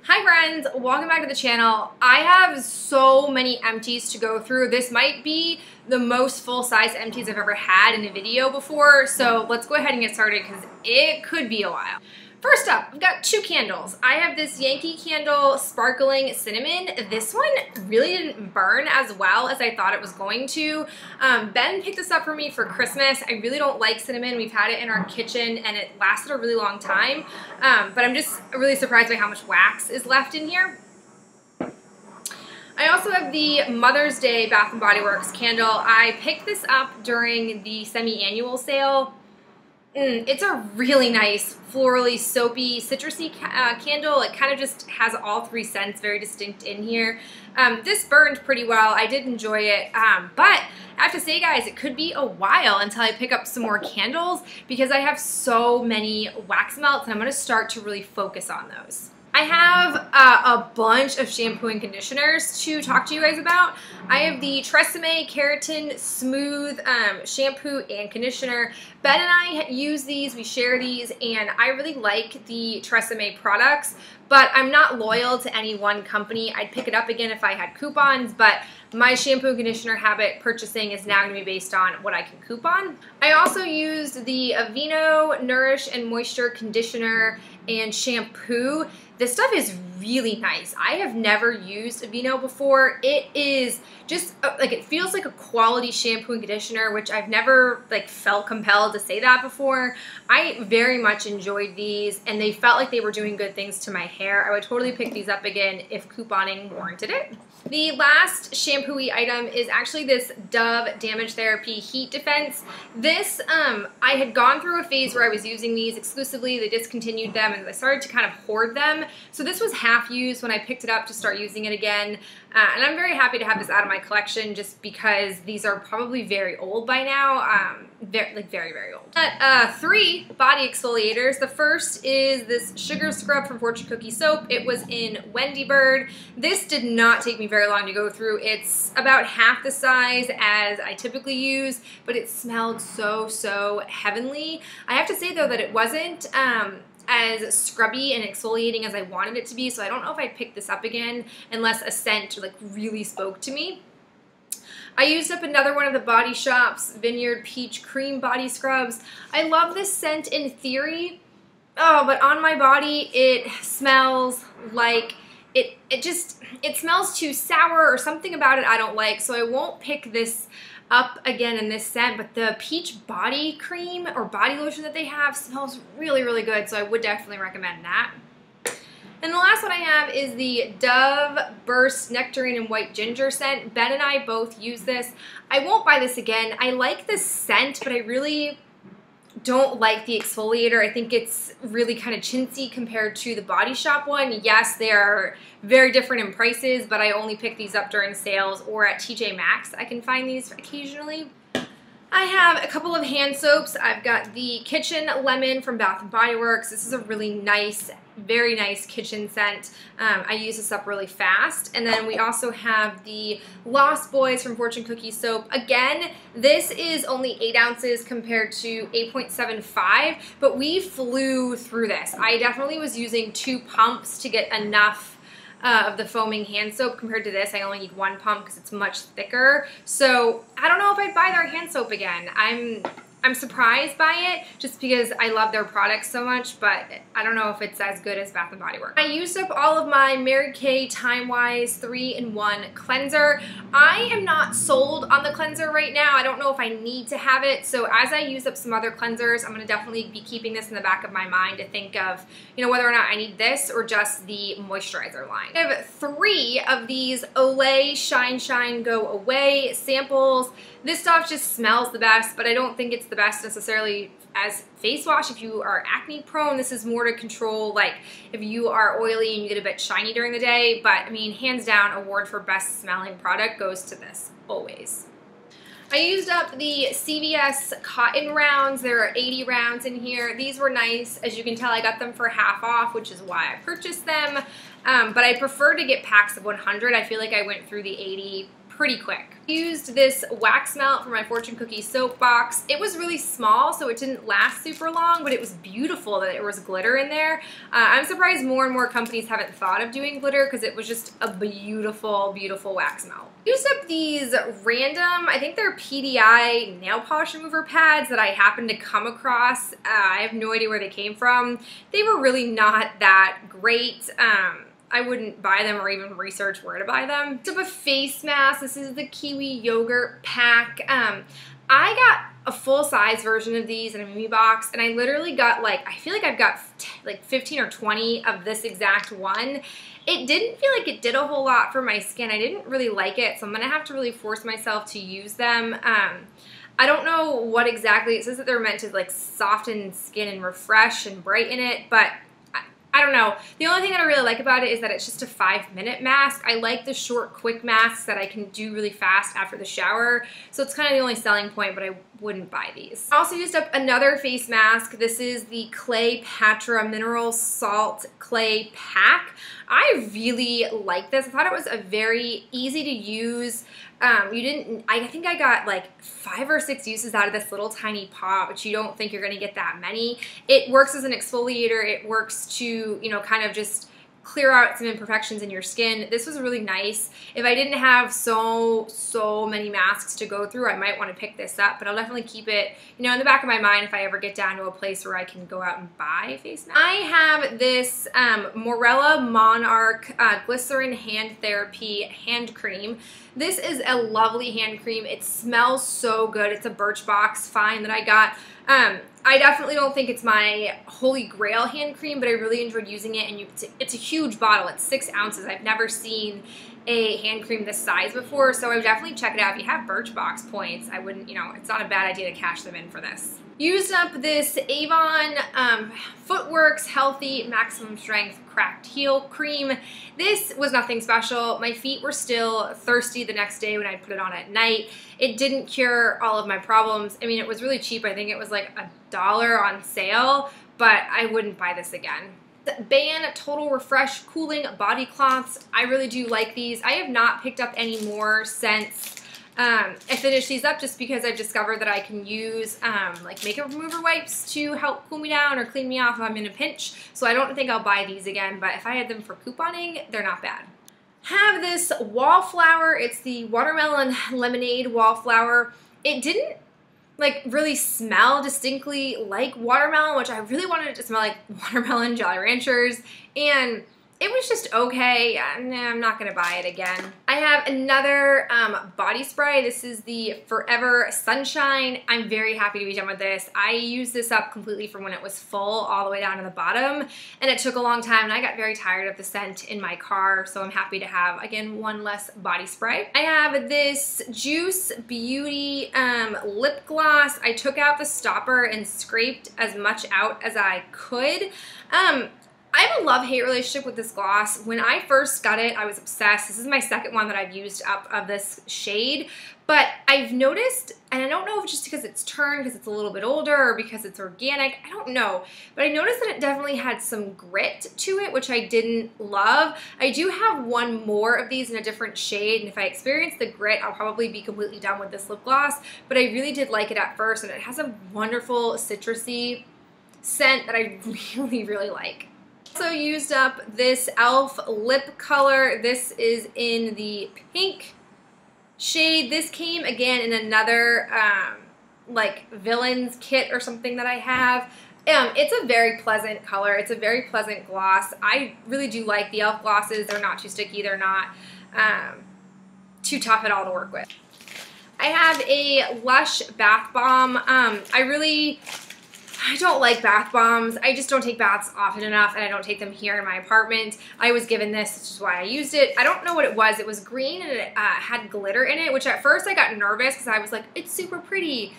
Hi friends, welcome back to the channel. I have so many empties to go through. This might be the most full-size empties I've ever had in a video before, so let's go ahead and get started because it could be a while. First up, I've got two candles. I have this Yankee Candle Sparkling Cinnamon. This one really didn't burn as well as I thought it was going to. Ben picked this up for me for Christmas. I really don't like cinnamon. We've had it in our kitchen and it lasted a really long time, but I'm just really surprised by how much wax is left in here. I also have the Mother's Day Bath & Body Works candle. I picked this up during the semi-annual sale. It's a really nice, florally, soapy, citrusy candle. It kind of just has all three scents very distinct in here. This burned pretty well. I did enjoy it, but I have to say, guys, it could be a while until I pick up some more candles because I have so many wax melts, and I'm going to start to really focus on those. I have a bunch of shampoo and conditioners to talk to you guys about. I have the Tresemme Keratin Smooth shampoo and conditioner. Ben and I use these, we share these, and I really like the Tresemme products, but I'm not loyal to any one company. I'd pick it up again if I had coupons, but my shampoo and conditioner habit purchasing is now going to be based on what I can coupon. I also used the Aveeno Nourish and Moisture Conditioner and Shampoo. This stuff is really nice. I have never used Aveeno before. It is just it feels like a quality shampoo and conditioner, which I've never felt compelled to say that before. I very much enjoyed these and they felt like they were doing good things to my hair. I would totally pick these up again if couponing warranted it. The last shampoo-y item is actually this Dove Damage Therapy Heat Defense. This, I had gone through a phase where I was using these exclusively. They discontinued them and I started to kind of hoard them. So this was half used when I picked it up to start using it again. And I'm very happy to have this out of my collection just because these are probably very old by now. Very, very old. Three body exfoliators. The first is this Sugar Scrub from Fortune Cookie Soap. It was in Wendy Bird. This did not take me very long to go through. It's about half the size as I typically use, but it smelled so heavenly. I have to say though that it wasn't as scrubby and exfoliating as I wanted it to be, so I don't know if I'd pick this up again unless a scent really spoke to me. I used up another one of the Body Shop's Vineyard Peach Cream Body Scrubs. I love this scent in theory, but on my body it smells like it smells too sour or something about it I don't like, so I won't pick this up again in this scent, but the peach body cream or body lotion that they have smells really good, so I would definitely recommend that. And the last one I have is the Dove Burst Nectarine and White Ginger scent. Ben and I both use this. I won't buy this again. I like this scent, but I really don't like the exfoliator. I think it's really kind of chintzy compared to the Body Shop one. Yes, they are very different in prices, but I only pick these up during sales or at TJ Maxx. I can find these occasionally. I have a couple of hand soaps. I've got the Kitchen Lemon from Bath & Body Works. This is a really nice, very nice kitchen scent. I use this up really fast. And then we also have the Lost Boys from Fortune Cookie Soap. Again, this is only 8 ounces compared to 8.75, but we flew through this. I definitely was using 2 pumps to get enough of the foaming hand soap. Compared to this, I only need 1 pump because it's much thicker. So I don't know if I'd buy their hand soap again. I'm surprised by it just because I love their products so much, but I don't know if it's as good as Bath & Body Works. I used up all of my Mary Kay Time Wise 3-in-1 cleanser. I am not sold on the cleanser right now. I don't know if I need to have it, so as I use up some other cleansers, I'm going to definitely be keeping this in the back of my mind to think of, whether or not I need this or just the moisturizer line. I have 3 of these Olay Shine Go Away samples. This stuff just smells the best, but I don't think it's the best necessarily as face wash if you are acne prone. This is more to control if you are oily and you get a bit shiny during the day, but I mean, hands down, award for best smelling product goes to this, always. I used up the CVS cotton rounds. There are 80 rounds in here. These were nice. As you can tell, I got them for half off, which is why I purchased them. But I prefer to get packs of 100. I feel like I went through the 80 pretty quick. Used this wax melt for my fortune cookie soap box. It was really small, so it didn't last super long, but it was beautiful that there was glitter in there. I'm surprised more and more companies haven't thought of doing glitter because it was just a beautiful, beautiful wax melt. Used up these random, I think they're PDI nail polish remover pads that I happened to come across. I have no idea where they came from. They were really not that great. I wouldn't buy them or even research where to buy them. So a face mask. This is the kiwi yogurt pack. I got a full-size version of these in a mini box, and I literally got like, I feel like I've got like 15 or 20 of this exact one. It didn't feel like it did a whole lot for my skin. I didn't really like it, so I'm gonna have to really force myself to use them. I don't know what exactly, it says that they're meant to like soften skin and refresh and brighten it, but I don't know. The only thing that I really like about it is that it's just a 5-minute mask. I like the short, quick masks that I can do really fast after the shower. So it's kind of the only selling point, but I wouldn't buy these. I also used up another face mask. This is the Cleopatra Mineral Salt Clay Pack. I really like this. I thought it was a very easy to use. I think I got like 5 or 6 uses out of this little tiny pot, but you don't think you're gonna get that many. It works as an exfoliator. It works to, you know, kind of just clear out some imperfections in your skin. This was really nice. If I didn't have so many masks to go through, I might want to pick this up, but I'll definitely keep it, you know, in the back of my mind if I ever get down to a place where I can go out and buy face masks. I have this Morella Monarch Glycerin Hand Therapy hand cream. This is a lovely hand cream. It smells so good. It's a Birchbox find that I got. I definitely don't think it's my holy grail hand cream, but I really enjoyed using it, and it's a huge bottle. It's 6 ounces. I've never seen a hand cream this size before, so I would definitely check it out. If you have Birchbox points, I wouldn't, you know, it's not a bad idea to cash them in for this. Used up this Avon Footworks Healthy Maximum Strength Cracked Heel Cream. This was nothing special. My feet were still thirsty the next day when I put it on at night. It didn't cure all of my problems. I mean, it was really cheap. I think it was like $1 on sale, but I wouldn't buy this again. The Ban Total Refresh Cooling Body Cloths. I really do like these. I have not picked up any more since I finished these up, just because I've discovered that I can use like makeup remover wipes to help cool me down or clean me off if I'm in a pinch. So I don't think I'll buy these again, but if I had them for couponing, they're not bad. Have this Wallflower. It's the Watermelon Lemonade Wallflower. It didn't like really smell distinctly like watermelon, which I really wanted it to smell like watermelon Jolly Ranchers, and it was just okay. I'm not gonna buy it again. I have another body spray. This is the Forever Sunshine. I'm very happy to be done with this. I used this up completely from when it was full all the way down to the bottom, and it took a long time, and I got very tired of the scent in my car, so I'm happy to have, again, one less body spray. I have this Juice Beauty lip gloss. I took out the stopper and scraped as much out as I could. I have a love-hate relationship with this gloss. When I first got it, I was obsessed. This is my second one that I've used up of this shade, but I've noticed, and I don't know if it's just because it's turned, because it's a little bit older, or because it's organic, I don't know, but I noticed that it definitely had some grit to it, which I didn't love. I do have one more of these in a different shade, and if I experience the grit, I'll probably be completely done with this lip gloss, but I really did like it at first, and it has a wonderful citrusy scent that I really, really like. Also used up this e.l.f. lip color. This is in the pink shade. This came again in another like villains kit or something that I have. It's a very pleasant color. It's a very pleasant gloss. I really do like the e.l.f. glosses. They're not too sticky. They're not too tough at all to work with. I have a Lush bath bomb. I don't like bath bombs. I just don't take baths often enough, and I don't take them here in my apartment. I was given this, which is why I used it. I don't know what it was. It was green, and it had glitter in it, which at first I got nervous because I was like, it's super pretty,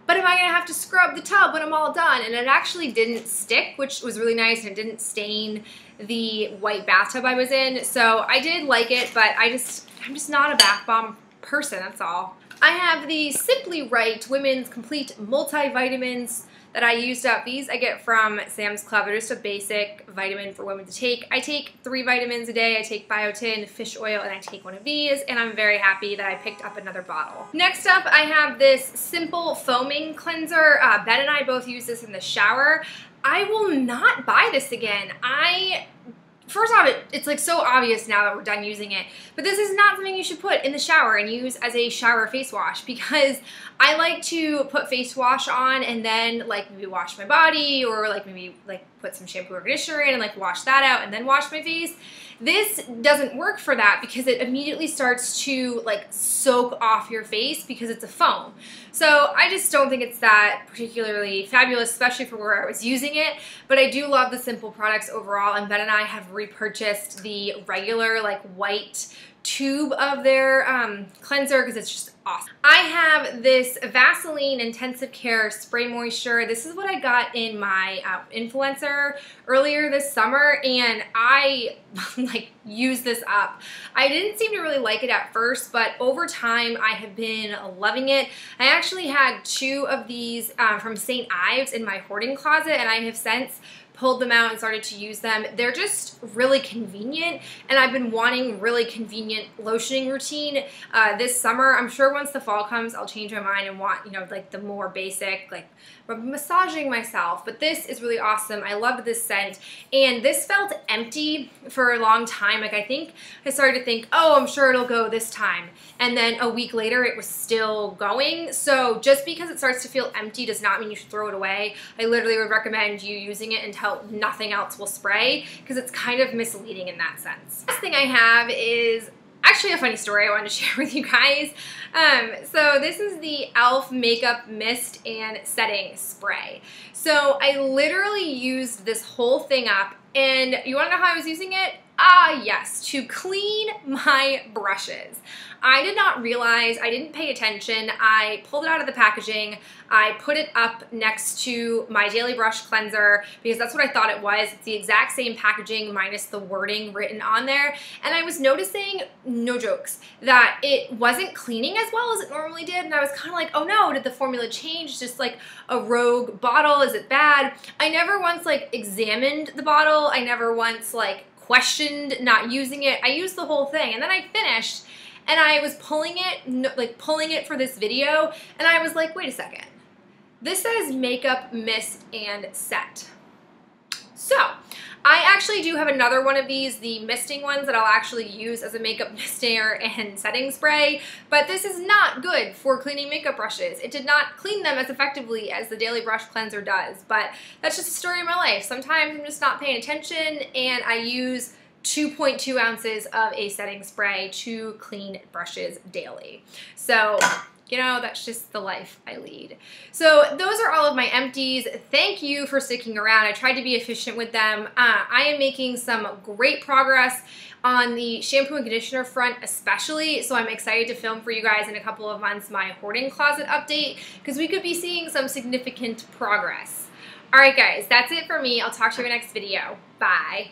but am I going to have to scrub the tub when I'm all done? And it actually didn't stick, which was really nice, and it didn't stain the white bathtub I was in. So I did like it, but I'm just not a bath bomb person, that's all. I have the Simply Right Women's Complete Multivitamins. that I used up. These I get from Sam's Club. They're just a basic vitamin for women to take. I take 3 vitamins a day. I take biotin, fish oil, and I take one of these, and I'm very happy that I picked up another bottle. Next up, I have this simple foaming cleanser. Ben and I both use this in the shower. I will not buy this again. First off, it's like so obvious now that we're done using it, but this is not something you should put in the shower and use as a shower face wash, because I like to put face wash on and then like maybe wash my body, or like maybe like put some shampoo or conditioner in and like wash that out and then wash my face. This doesn't work for that because it immediately starts to like soak off your face because it's a foam. So I just don't think it's that particularly fabulous, especially for where I was using it. But I do love the Simple products overall, and Ben and I have repurchased the regular like white tube of their cleanser because it's just awesome. I have this Vaseline Intensive Care Spray Moisture. This is what I got in my influencer earlier this summer, and I like used this up. I didn't seem to really like it at first, but over time I have been loving it. I actually had 2 of these from St. Ives in my hoarding closet, and I have since pulled them out and started to use them. They're just really convenient, and I've been wanting really convenient lotioning routine this summer. I'm sure once the fall comes, I'll change my mind and want, you know, like the more basic, like massaging myself. But this is really awesome. I loved this scent, and this felt empty for a long time. Like I think I started to think, oh, I'm sure it'll go this time. And then a week later, it was still going. So just because it starts to feel empty does not mean you should throw it away. I literally would recommend you using it until nothing else will spray, because it's kind of misleading in that sense. Last thing I have is actually a funny story I wanted to share with you guys. So this is the e.l.f. Makeup Mist and Setting Spray. So I literally used this whole thing up, and you want to know how I was using it? Ah, yes, to clean my brushes. I did not realize, I didn't pay attention. I pulled it out of the packaging. I put it up next to my Daily Brush Cleanser because that's what I thought it was. It's the exact same packaging minus the wording written on there. And I was noticing, no jokes, that it wasn't cleaning as well as it normally did. And I was kind of like, oh no, did the formula change? Just like a rogue bottle, is it bad? I never once like examined the bottle. I never once like questioned not using it. I used the whole thing, and then I finished and I was pulling it for this video, and I was like, wait a second. This says Makeup Mist and Set. So I actually do have another one of these, the misting ones that I'll actually use as a makeup mister and setting spray, but this is not good for cleaning makeup brushes. It did not clean them as effectively as the Daily Brush Cleanser does, but that's just a story of my life. Sometimes I'm just not paying attention, and I use 2.2 ounces of a setting spray to clean brushes daily. So, you know, that's just the life I lead. So those are all of my empties. Thank you for sticking around. I tried to be efficient with them. I am making some great progress on the shampoo and conditioner front especially, so I'm excited to film for you guys in a couple of months my hoarding closet update, because we could be seeing some significant progress. All right, guys, that's it for me. I'll talk to you in the next video. Bye.